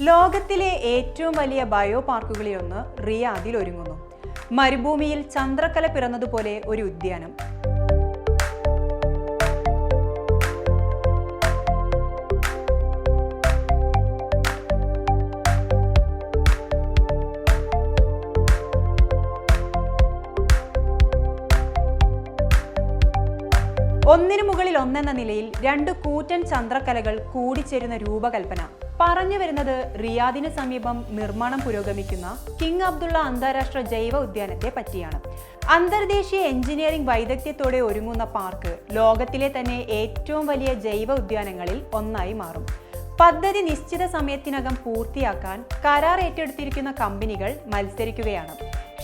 ലോകത്തിലെ ഏറ്റവും വലിയ ബയോ പാർക്കുകളിലൊന്ന് റിയാദിൽ ഒരുങ്ങുന്നു. മരുഭൂമിയിൽ ചന്ദ്രക്കല പിറന്നതുപോലെ ഒരു ഉദ്യാനം. ഒന്നിനു മുകളിൽ ഒന്നെന്ന നിലയിൽ രണ്ട് കൂറ്റൻ ചന്ദ്രക്കലകൾ കൂടിച്ചേരുന്ന രൂപകൽപ്പന. പറഞ്ഞു വരുന്നത് റിയാദിന് സമീപം നിർമ്മാണം പുരോഗമിക്കുന്ന കിങ് അബ്ദുള്ള അന്താരാഷ്ട്ര ജൈവ ഉദ്യാനത്തെ പറ്റിയാണ്. അന്തർദേശീയ എഞ്ചിനീയറിംഗ് വൈദഗ്ധ്യത്തോടെ ഒരുങ്ങുന്ന പാർക്ക് ലോകത്തിലെ തന്നെ ഏറ്റവും വലിയ ജൈവ ഉദ്യാനങ്ങളിൽ ഒന്നായി മാറും. പദ്ധതി നിശ്ചിത സമയത്തിനകം പൂർത്തിയാക്കാൻ കരാർ ഏറ്റെടുത്തിരിക്കുന്ന കമ്പനികൾ മത്സരിക്കുകയാണ്.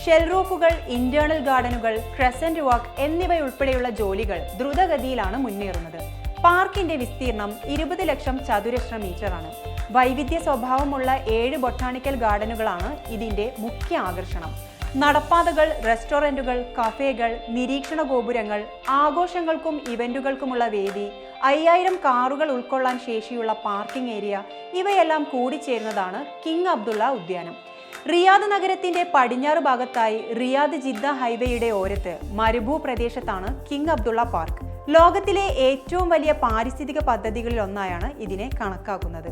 ഷെൽ റൂഫുകൾ, ഇന്റേണൽ ഗാർഡനുകൾ, ക്രസന്റ് വാക്ക് എന്നിവയുൾപ്പെടെയുള്ള ജോലികൾ ദ്രുതഗതിയിലാണ് മുന്നേറുന്നത്. പാർക്കിന്റെ വിസ്തീർണം 20 ലക്ഷം ചതുരശ്ര മീറ്ററാണ്. വൈവിധ്യ സ്വഭാവമുള്ള 7 ബൊട്ടാണിക്കൽ ഗാർഡനുകളാണ് ഇതിന്റെ മുഖ്യ ആകർഷണം. നടപ്പാതകൾ, റെസ്റ്റോറന്റുകൾ, കഫേകൾ, നിരീക്ഷണ ഗോപുരങ്ങൾ, ആഘോഷങ്ങൾക്കും ഇവന്റുകൾക്കുമുള്ള വേദി, 5000 കാറുകൾ ഉൾക്കൊള്ളാൻ ശേഷിയുള്ള പാർക്കിംഗ് ഏരിയ, ഇവയെല്ലാം കൂടിച്ചേരുന്നതാണ് കിങ് അബ്ദുള്ള ഉദ്യാനം. റിയാദ് നഗരത്തിന്റെ പടിഞ്ഞാറ് ഭാഗത്തായി റിയാദ് ജിദ്ദ ഹൈവേയുടെ ഓരത്ത് മരുഭൂപ്രദേശത്താണ് കിങ് അബ്ദുള്ള പാർക്ക്. ലോകത്തിലെ ഏറ്റവും വലിയ പാരിസ്ഥിതിക പദ്ധതികളിൽ ഒന്നായാണ് ഇതിനെ കണക്കാക്കുന്നത്.